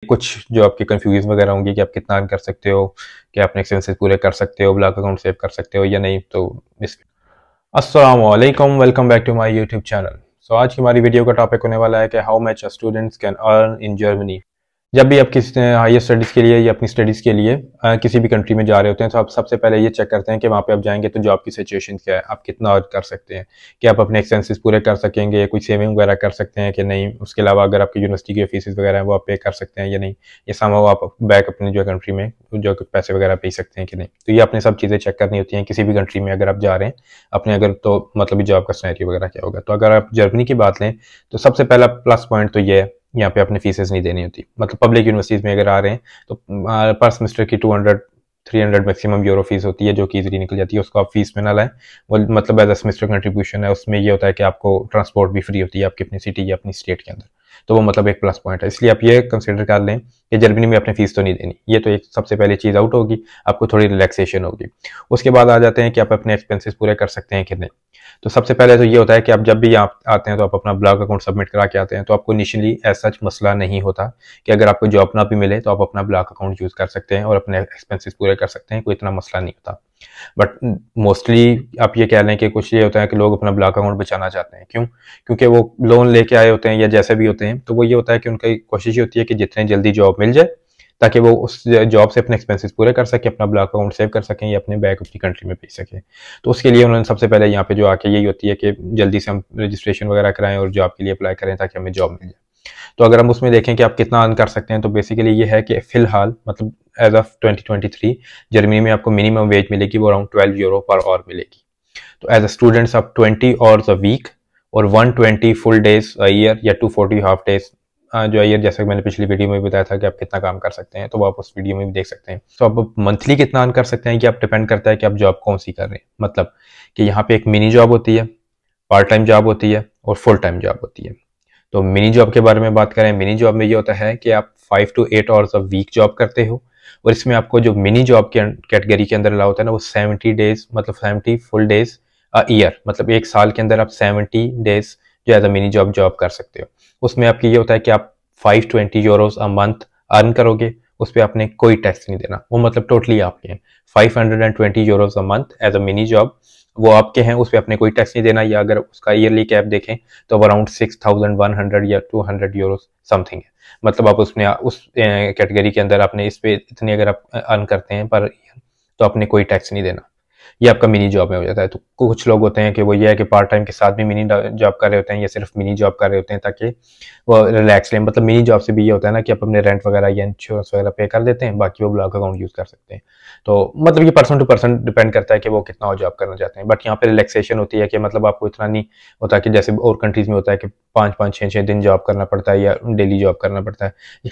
कुछ जो आपके कंफ्यूज वगैरह होंगी कि आप कितना अर्न कर सकते हो, कि आपने एक्सपेंसेस पूरे कर सकते हो, ब्लॉक अकाउंट सेव कर सकते हो या नहीं। तो इस अस्सलाम वालेकुम, welcome back to my YouTube channel. So आज की हमारी वीडियो का टॉपिक होने वाला है कि how much students can earn in Germany. जब भी आप किसी हायर स्टडीज़ के लिए या अपनी स्टडीज़ के लिए किसी भी कंट्री में जा रहे होते हैं, तो आप सबसे पहले ये चेक करते हैं कि वहाँ पे आप जाएंगे तो जॉब की सिचुएशन क्या है, आप कितना अर्न कर सकते हैं, कि आप अपने एक्सपेंसेस पूरे कर सकेंगे, कोई सेविंग वगैरह कर सकते हैं कि नहीं। उसके अलावा अगर आपकी यूनिवर्सिटी की फीसेस वगैरह हैं वो आप पे कर सकते हैं या नहीं, ये समहाउ आप बैक अपनी जो कंट्री में जो पैसे वगैरह पे सकते हैं कि नहीं। तो ये अपने सब चीज़ें चेक करनी होती हैं किसी भी कंट्री में अगर आप जा रहे हैं अपने, अगर तो मतलब जॉब का सिनेरियो वगैरह क्या होगा। तो अगर आप जर्मनी की बात लें तो सबसे पहला प्लस पॉइंट तो ये है, यहाँ पे अपने फीसेस नहीं देनी होती। मतलब पब्लिक यूनिवर्सिटीज़ में अगर आ रहे हैं तो पर सेमेस्टर की 200-300 मैक्सिमम यूरो फीस होती है, जो कि इजीली निकल जाती है। उसको आप फीस में ना लाएं, वो मतलब एज अ सेमेस्टर कंट्रीब्यूशन है। उसमें ये होता है कि आपको ट्रांसपोर्ट भी फ्री होती है आपकी अपनी सिटी या अपनी स्टेट के अंदर। तो वो मतलब एक प्लस पॉइंट है, इसलिए आप ये कंसिडर कर लें कि जर्मनी में अपनी फीस तो नहीं देनी। ये तो एक सबसे पहले चीज़ आउट होगी, आपको थोड़ी रिलैक्सेशन होगी। उसके बाद आ जाते हैं कि आप अपने एक्सपेंसेस पूरे कर सकते हैं कि नहीं। तो सबसे पहले तो ये होता है कि आप जब भी आप आते हैं तो आप अपना ब्लॉक अकाउंट सबमिट करा के आते हैं, तो आपको इनिशियली एज सच मसला नहीं होता कि अगर आपको जॉब ना भी मिले तो आप अपना ब्लॉक अकाउंट यूज़ कर सकते हैं और अपने एक्सपेंसेस पूरे कर सकते हैं, कोई इतना मसला नहीं होता। बट मोस्टली आप ये कह लें कि कुछ ये होता है कि लोग अपना ब्लॉक अकाउंट बचाना चाहते हैं। क्यों? क्योंकि वो लोन लेके आए होते हैं या जैसे भी होते हैं, तो वो ये होता है कि उनकी कोशिश ये होती है कि जितने जल्दी जॉब मिल जाए ताकि वो उस जॉब से अपने एक्सपेंसेस पूरे कर सकें, अपना ब्लॉक अकाउंट सेव कर सकें या अपने बैक अपनी कंट्री में भेज सकें। तो उसके लिए उन्होंने सबसे पहले यहाँ पे जो आके यही होती है कि जल्दी से हम रजिस्ट्रेशन वगैरह कराएं और जॉब के लिए अप्लाई करें ताकि हमें जॉब मिल जाए। तो अगर हम उसमें देखें कि आप कितना अर्न कर सकते हैं, तो बेसिकली ये है कि फिलहाल मतलब एज ऑफ 2023 जर्मनी में आपको मिनिमम वेज मिलेगी, वो अराउंड 12 यूरो पर आवर मिलेगी। तो एज अ स्टूडेंट्स आप 20 आवर्स अ वीक और 120 फुल डेज अ ईयर या 240 हाफ डेज जो ईयर, जैसे मैंने पिछली वीडियो में बताया था कि आप कितना काम कर सकते हैं, तो वो आप उस वीडियो में भी देख सकते हैं। तो आप मंथली कितना अर्न कर सकते हैं कि आप डिपेंड करता है कि आप जॉब कौन सी कर रहे हैं। मतलब कि यहाँ पे एक मिनी जॉब होती है, पार्ट टाइम जॉब होती है और फुल टाइम जॉब होती है। तो मिनी जॉब के बारे में बात करें, मिनी जॉब में ये होता है कि आप 5 to 8 hours a week job करते हो, और इसमें आपको जो मिनी जॉब के कैटेगरी के अंदर अलाउ होता है ना, वो 70 डेज मतलब 70 फुल डेज अ ईयर, मतलब एक साल के अंदर आप 70 डेज जो as a mini job job कर सकते हो। उसमें आपकी ये होता है कि आप 520 यूरोज अ मंथ अर्न करोगे, उस पर आपने कोई टैक्स नहीं देना, वो मतलब टोटली आपके हैं। 520 euros a month as a mini job वो आपके हैं, उस पर आपने कोई टैक्स नहीं देना। या अगर उसका ईयरली कैप देखें तो अराउंड 6100 या 200 यूरो समथिंग है। मतलब आप उसमें उस कैटेगरी के अंदर आपने इस पे इतनी अगर आप अर्न करते हैं पर ईयर, तो आपने कोई टैक्स नहीं देना। ये आपका मिनी जॉब में हो जाता है। तो कुछ लोग होते हैं कि वो ये है कि पार्ट टाइम के साथ भी मिनी जॉब कर रहे होते हैं या सिर्फ मिनी जॉब कर रहे होते हैं ताकि वो रिलैक्स लें। मतलब मिनी जॉब से भी ये होता है ना कि आप अपने रेंट वगैरह या इंश्योरेंस वगैरह पे कर देते हैं, बाकी वो ब्लॉक अकाउंट यूज़ कर सकते हैं। तो मतलब ये पर्सन टू पर्सन डिपेंड करता है कि वो कितना जॉब करना चाहते हैं। बट यहाँ पे रिलैक्सेशन होती है कि मतलब आपको इतना नहीं होता कि जैसे और कंट्रीज में होता है कि 5-5 6-6 दिन जॉब करना पड़ता है या डेली जॉब करना पड़ता है।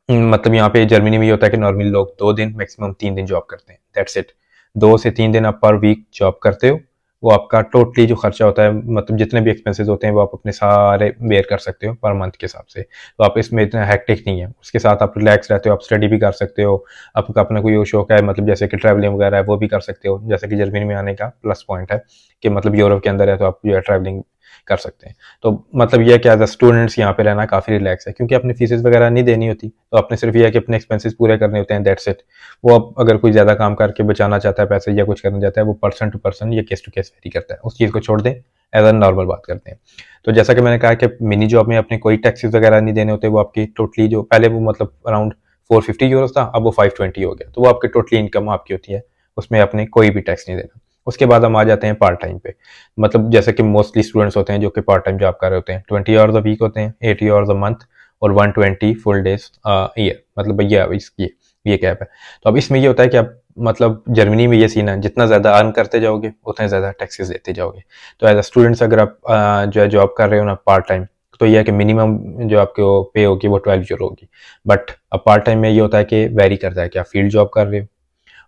मतलब यहाँ पे जर्मनी में ये होता है कि नॉर्मली लोग 2 दिन मैक्सिमम 3 दिन जॉब करते हैं, दैट्स इट। 2 से 3 दिन आप पर वीक जॉब करते हो, वो आपका टोटली जो खर्चा होता है, मतलब जितने भी एक्सपेंसेस होते हैं वो आप अपने सारे बेयर कर सकते हो पर मंथ के हिसाब से। तो आप इसमें इतना हैक्टिक नहीं है, उसके साथ आप रिलैक्स रहते हो, आप स्टडी भी कर सकते हो। आपका अपना कोई शौक है, मतलब जैसे कि ट्रैवलिंग वगैरह है, वो भी कर सकते हो। जैसे कि जर्मनी में आने का प्लस पॉइंट है कि मतलब यूरोप के अंदर है तो आप जो है ट्रैवलिंग कर सकते हैं। तो मतलब यह है कि एज अ स्टूडेंट्स यहाँ पे रहना काफ़ी रिलैक्स है, क्योंकि अपनी फीसेस वगैरह नहीं देनी होती, तो आपने सिर्फ यह है कि अपने एक्सपेंसेस पूरे करने होते हैं, दैट्स इट। वो अब अगर कोई ज़्यादा काम करके बचाना चाहता है पैसे या कुछ करना चाहता है, वो पर्सन टू पर्सन या केस टू केस वेरी करता है। उस चीज़ को छोड़ दें, एज अ नॉर्मल बात करते हैं। तो जैसा कि मैंने कहा कि मिनी जॉब में अपने कोई टैक्सेस वगैरह नहीं देने होते, वो आपकी टोटली जो पहले वो मतलब अराउंड 450 यूरोस था, अब वो 520 हो गया, तो वो आपकी टोटली इनकम आपकी होती है, उसमें आपने कोई भी टैक्स नहीं देना। उसके बाद हम आ जाते हैं पार्ट टाइम पे। मतलब जैसे कि मोस्टली स्टूडेंट्स होते हैं जो कि पार्ट टाइम जॉब कर रहे होते हैं, 20 आवर्स अ वीक होते हैं, 80 आवर्स अ मंथ और 120 फुल डेज ईयर, मतलब ये इसकी ये कैप है। तो अब इसमें ये होता है कि आप मतलब जर्मनी में ये सीन है, जितना ज़्यादा अर्न करते जाओगे उतने ज़्यादा टैक्सेस देते जाओगे। तो एज अ स्टूडेंट्स अगर आप जो है जॉब कर रहे हो ना पार्ट टाइम, तो ये है कि मिनिमम जो आपको पे होगी वो 12 यूरो होगी। बट अब पार्ट टाइम में ये होता है कि वेरी करता है कि आप फील्ड जॉब कर रहे हो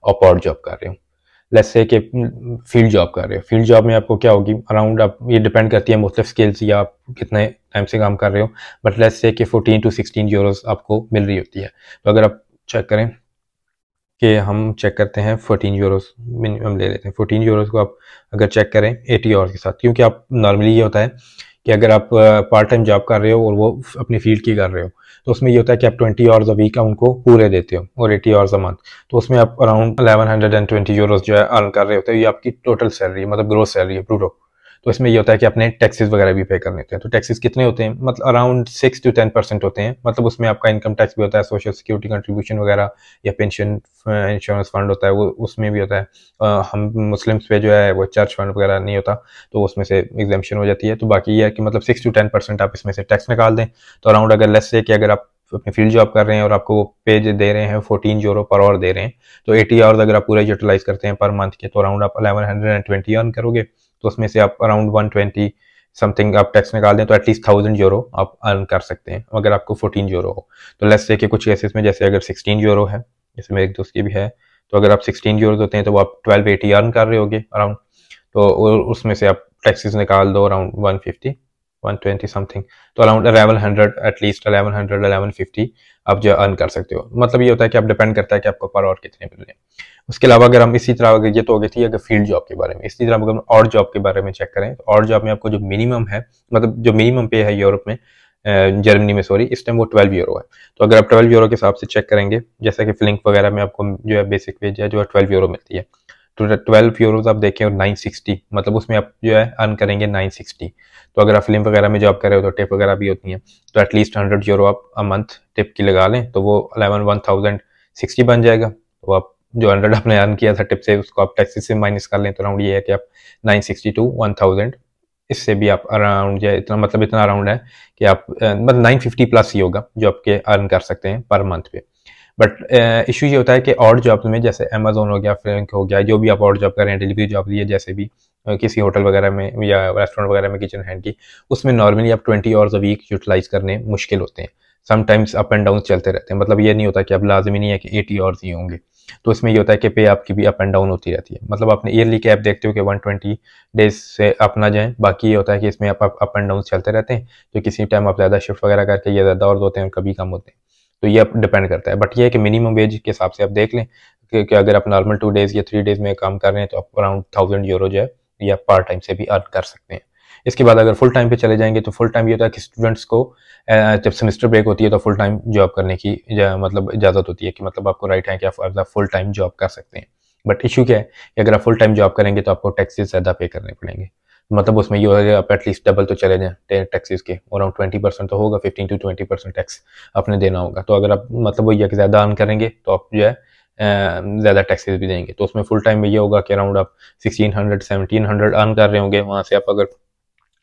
और पॉड जॉब कर रहे हो। लेट्स से कि फील्ड जॉब कर रहे हो, फील्ड जॉब में आपको क्या होगी अराउंड, आप ये डिपेंड करती है मुख्तलिफ स्किल्स या आप कितने टाइम से काम कर रहे हो। बट लेट्स से कि 14 to 16 यूरोस आपको मिल रही होती है। तो अगर आप चेक करें कि हम चेक करते हैं 14 यूरोस मिनिमम ले लेते हैं, 14 यूरोस को आप अगर चेक करें 80 आवर्स के साथ, क्योंकि आप नॉर्मली ये होता है कि अगर आप पार्ट टाइम जॉब कर रहे हो और वो अपनी फील्ड की कर रहे हो, तो उसमें ये होता है कि आप 20 आवर्स अ वीक उनको पूरे देते हो और 80 आवर्स अ मंथ, तो उसमें आप अराउंड 1120 यूरोस जो है अर्न कर रहे होते हो। ये आपकी टोटल सैलरी है, मतलब ग्रोस सैलरी है, ब्रूटो। तो इसमें ये होता है कि अपने टैक्सेस वगैरह भी पे करने होते हैं। तो टैक्सेस कितने होते हैं, मतलब अराउंड 6 to 10% होते हैं। मतलब उसमें आपका इनकम टैक्स भी होता है, सोशल सिक्योरिटी कंट्रीब्यूशन वगैरह, या पेंशन इंश्योरेंस फंड होता है, वो उसमें भी होता है। हम मुस्लिम्स पे जो है वो चर्च फंड वगैरह नहीं होता, तो उसमें से एग्जाम्पशन हो जाती है। तो बाकी ये है कि मतलब 6 to 10% आप इसमें से टैक्स निकाल दें। तो अराउंड अगर लेट्स से कि अगर आप अपनी फील्ड जॉब कर रहे हैं और आपको वो पे दे रहे हैं 14 यूरो पर आवर दे रहे हैं, तो 80 आवर्स अगर आप पूरा यूटिलाइज करते हैं पर मंथ के, तो अराउंड आप 1120 अर्न करोगे। तो उसमें से आप अराउंड 120 समथिंग आप टैक्स निकाल दें, तो एटलीस्ट 1000 यूरो आप अर्न कर सकते हैं अगर आपको 14 यूरो हो। तो लेट्स से कि कुछ केसेस में जैसे अगर 16 यूरो है, जैसे मेरे एक दोस्त की भी है, तो अगर आप 16 यूरो होते हैं तो वो आप 1280 अर्न कर रहे होगे अराउंड। तो उसमें से आप टैक्सेस निकाल दो अराउंड 150 120 समथिंग, तो अराउंड 1100 एटलीस्ट 1100 1150 आप जो अर्न कर सकते हो। मतलब ये होता है कि आप डिपेंड करता है कि आपको पर आवर कितने मिल रहे हैं। उसके अलावा अगर हम इसी तरह, अगर ये तो हो गई थी अगर फील्ड जॉब के बारे में, इसी तरह अगर हम और जॉब के बारे में चेक करें, तो और जॉब में आपको जो मिनिमम है, मतलब जो मिनिमम पे है यूरोप में, जर्मनी में सॉरी, इस टाइम वो 12 यूरो है। तो अगर आप 12 यूरो के हिसाब से चेक करेंगे, जैसा कि फ्लिंक वगैरह में आपको जो है बेसिक वेज है जो है 12 यूरो मिलती है, तो 12 यूरोज आप देखें और 960, मतलब उसमें आप जो है अर्न करेंगे 960। तो अगर आप फिल्म वगैरह में जॉब कर रहे हो तो टिप वगैरह भी होती हैं, तो एटलीस्ट 100 यूरो आप अ मंथ टिप की लगा लें, तो वो 11,1060 बन जाएगा। तो आप जो 100 आपने अर्न किया था टिप से, उसको आप टैक्सेस से माइनस कर लें, तो अराउंड ये है कि आप 960 टू 1000, इससे भी आप अराउंड जो है इतना, मतलब इतना अराउंड है कि आप मतलब 950 प्लस ही होगा जो आपके अर्न कर सकते हैं पर मंथ पे। बट इशू ये होता है कि और जॉब में जैसे अमेजोन हो गया, फ्लिंक हो गया, जो भी आप और जॉब कर रहे हैं, डिलीवरी जॉब दी है, जैसे भी किसी होटल वगैरह में या रेस्टोरेंट वगैरह में किचन हैंड की, उसमें नॉर्मली आप 20 आवर्स अ वीक यूटिलाइज करने मुश्किल होते हैं। समटाइम्स अप एंड डाउन चलते रहते हैं, मतलब ये नहीं होता कि अब लाजमी नहीं है कि 80 आवर्स ही होंगे। तो इसमें ये होता है कि पे आपकी भी अप एंड डाउन होती रहती है। मतलब आपने ईयरली कैप देखते हो कि 120 डेज से अप ना जाए, बाकी ये होता है कि इसमें आप अप एंड डाउन चलते रहते हैं। तो किसी टाइम आप ज़्यादा शिफ्ट वगैरह करके ये ज़्यादा आवर्स होते हैं और कभी कम होते हैं, तो ये आप डिपेंड करता है। बट ये है कि मिनिमम वेज के हिसाब से आप देख लें कि अगर आप नॉर्मल 2 डेज या 3 डेज में काम कर रहे हैं, तो आप अराउंड 1000 यूरो जो है या पार्ट टाइम से भी अर्न कर सकते हैं। इसके बाद अगर फुल टाइम पे चले जाएंगे, तो फुल टाइम ये होता है कि स्टूडेंट्स को जब सेमेस्टर ब्रेक होती है तो फुल टाइम जॉब करने की मतलब इजाज़त होती है, कि मतलब आपको राइट है कि आप फुल टाइम जॉब कर सकते हैं। बट इशू क्या है कि अगर आप फुल टाइम जॉब करेंगे तो आपको टैक्सेस ज़्यादा पे करने पड़ेंगे। मतलब उसमें ये होगा आप एटलीस्ट डबल तो चले जाएं टैक्सेस के, अराउंड 20% तो होगा, 15 to 20% टैक्स आपने देना होगा। तो अगर आप मतलब वही है कि ज़्यादा अर्न करेंगे तो आप जो है ज़्यादा टैक्सेस भी देंगे। तो उसमें फुल टाइम में ये होगा कि अराउंड आप 1600 1700 अर्न कर रहे होंगे, वहाँ से आप अगर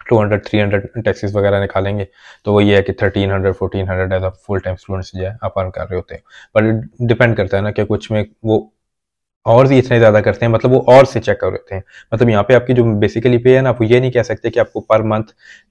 200 300 टैक्सेस वगैरह निकालेंगे, तो वो ये है कि 1300 1400 as a full time students जो है आप अर्न कर रहे होते हैं। पर डिपेंड करता है ना कि कुछ में वो और भी इतने ज़्यादा करते हैं, मतलब वो और से चेक कर रहे हैं। मतलब यहाँ पे आपकी जो बेसिकली पे है ना, आप ये नहीं कह सकते कि आपको पर मंथ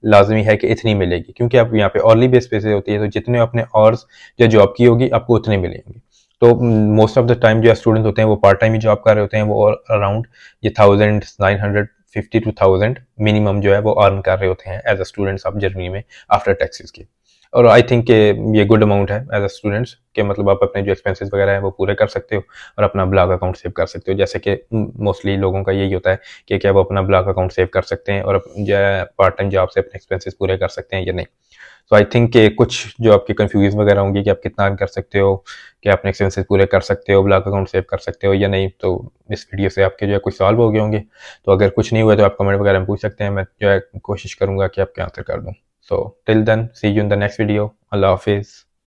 लाजमी है कि इतनी मिलेगी, क्योंकि आप यहाँ पे ऑर्ली बेस पे से होती है, तो जितने अपने आवर्स जो जॉब की होगी आपको उतने मिलेंगे। तो मोस्ट ऑफ द टाइम जो स्टूडेंट होते हैं वो पार्ट टाइम ही जॉब कर रहे होते हैं, वो अराउंड ये 1950 to 1000 मिनिमम जो है वो अर्न कर रहे होते हैं as a students of Germany में आफ्टर टैक्सेस के। और आई थिंक ये गुड अमाउंट है एज अ स्टूडेंट्स के, मतलब आप अपने जो एक्सपेंसेस वगैरह है वो पूरे कर सकते हो और अपना ब्लॉग अकाउंट सेव कर सकते हो। जैसे कि मोस्टली लोगों का यही होता है कि क्या वो अपना ब्लॉग अकाउंट सेव कर सकते हैं और जो है पार्ट टाइम जॉब से अपने एक्सपेंसेस पूरे कर सकते हैं या नहीं। तो आई थिंक कुछ जो आपकी कंफ्यूज वगैरह होंगी कि आप कितना अर्न कर सकते हो, कि अपने एक्सपेंसेस पूरे कर सकते हो, ब्लॉग अकाउंट सेव कर सकते हो या नहीं, तो इस वीडियो से आपके जो है कुछ सॉल्व हो गए होंगे। तो अगर कुछ नहीं हुआ तो आप कमेंट वगैरह में पूछ सकते हैं, मैं जो है कोशिश करूंगा कि आपके आंसर कर दूँ। So till then, see you in the next video. Allah Hafiz.